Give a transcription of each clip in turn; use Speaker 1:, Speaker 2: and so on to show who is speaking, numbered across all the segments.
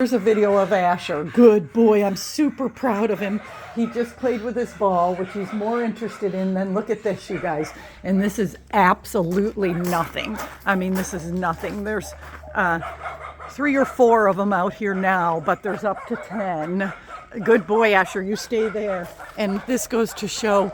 Speaker 1: Here's a video of Asher. Good boy. I'm super proud of him. He just played with his ball, which he's more interested in than look at this, you guys. And this is absolutely nothing. I mean, this is nothing. There's 3 or 4 of them out here now, but there's up to 10. Good boy, Asher. You stay there. And this goes to show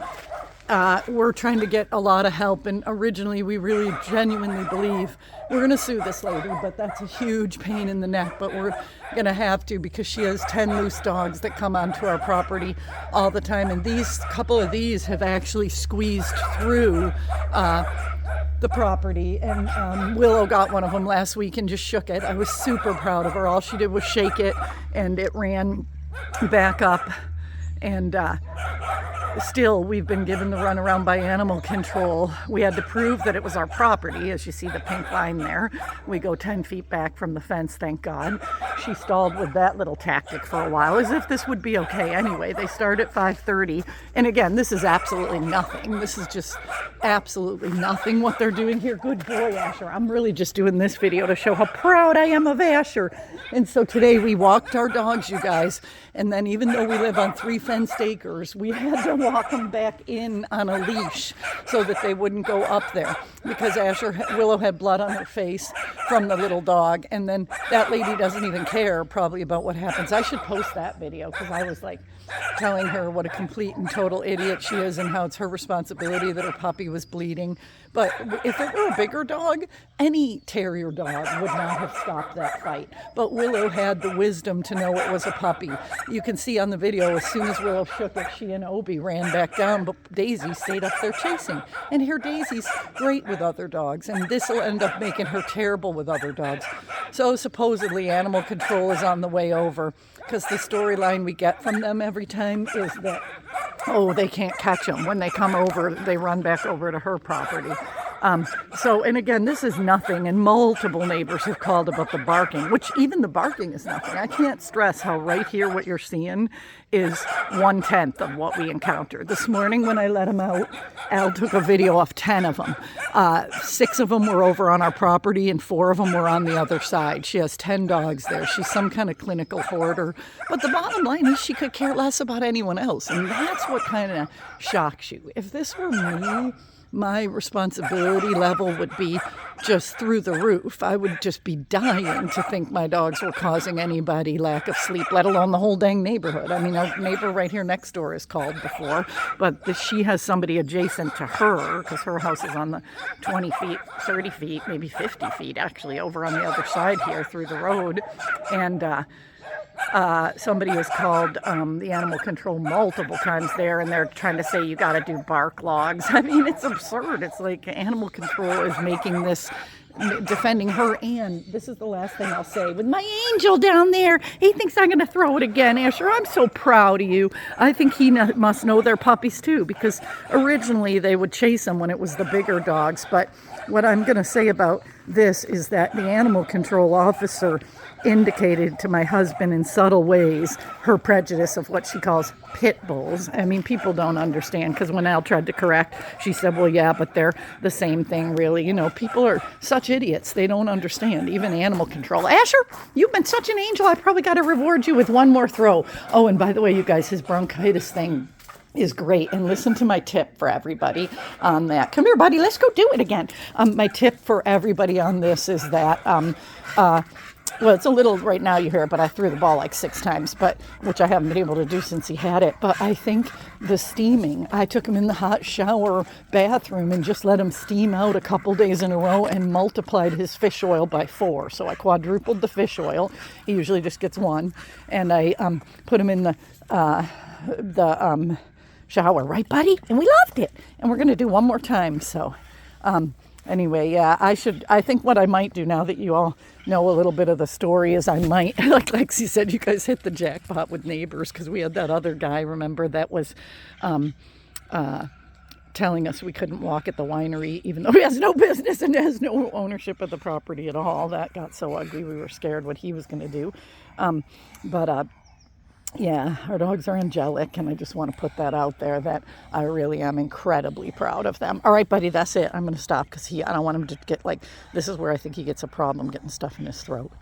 Speaker 1: we're trying to get a lot of help, and originally we really genuinely believe we're going to sue this lady, but that's a huge pain in the neck, but we're going to have to because she has 10 loose dogs that come onto our property all the time, and these couple of these have actually squeezed through the property, and Willow got one of them last week and just shook it. I was super proud of her. All she did was shake it and it ran back up, and still, we've been given the runaround by animal control. We had to prove that it was our property, as you see the pink line there. We go 10 feet back from the fence, thank God. She stalled with that little tactic for a while, as if this would be okay. Anyway, they start at 5:30. And again, this is absolutely nothing. This is just absolutely nothing what they're doing here. Good boy, Asher. I'm really just doing this video to show how proud I am of Asher. And so today we walked our dogs, you guys. And then even though we live on 3 fenced acres, we had to walk them back in on a leash so that they wouldn't go up there, because Willow had blood on her face from the little dog, and then that lady doesn't even care probably about what happens. I should post that video because I was like telling her what a complete and total idiot she is and how it's her responsibility that her puppy was bleeding. But if it were a bigger dog, any terrier dog would not have stopped that fight. But Willow had the wisdom to know it was a puppy. You can see on the video, as soon as Willow shook it, she and Obi ran back down, but Daisy stayed up there chasing. And here Daisy's great with other dogs, and this will end up making her terrible with other dogs. So supposedly animal control is on the way over, because the storyline we get from them every time is that, oh, they can't catch them. When they come over, they run back over to her property. And again, this is nothing, and multiple neighbors have called about the barking, which even the barking is nothing. I can't stress how right here what you're seeing is 1/10 of what we encountered. This morning when I let them out, Al took a video of 10 of them. 6 of them were over on our property and 4 of them were on the other side. She has 10 dogs there. She's some kind of clinical hoarder. But the bottom line is she could care less about anyone else, and that's what kind of shocks you. If this were me, my responsibility level would be just through the roof. I would just be dying to think my dogs were causing anybody lack of sleep, let alone the whole dang neighborhood. I mean, our neighbor right here next door is called before, but she has somebody adjacent to her, because her house is on the 20 feet, 30 feet, maybe 50 feet actually, over on the other side here through the road. And somebody has called the animal control multiple times there, and they're trying to say you got to do bark logs. I mean, it's absurd. It's like animal control is making this, defending her, and this is the last thing I'll say. With my angel down there, he thinks I'm going to throw it again. Asher, I'm so proud of you. I think he must know their puppies too, because originally they would chase them when it was the bigger dogs. But what I'm going to say about this is that the animal control officer indicated to my husband in subtle ways her prejudice of what she calls pit bulls. I mean, people don't understand, because when Al tried to correct, she said, well, yeah, but they're the same thing, really. You know, people are such idiots. They don't understand, even animal control. Asher, you've been such an angel. I probably got to reward you with one more throw. Oh, and by the way, you guys, his bronchitis thing is great. And listen to my tip for everybody on that. Come here, buddy. Let's go do it again. My tip for everybody on this is that well, it's a little right now you hear it, but I threw the ball like 6 times, which I haven't been able to do since he had it. But I think the steaming, I took him in the hot shower bathroom and just let him steam out a couple days in a row and multiplied his fish oil by 4. So I quadrupled the fish oil. He usually just gets 1. And I put him in the shower, right, buddy? And we loved it. And we're going to do one more time. So anyway, yeah, I think what I might do now that you all know a little bit of the story is I might, like Lexi said, you guys hit the jackpot with neighbors, because we had that other guy, remember, that was telling us we couldn't walk at the winery, even though he has no business and has no ownership of the property at all. That got so ugly, we were scared what he was going to do. Yeah, our dogs are angelic, and I just want to put that out there that I really am incredibly proud of them. All right, buddy, that's it. I'm going to stop because I don't want him to get this is where I think he gets a problem getting stuff in his throat.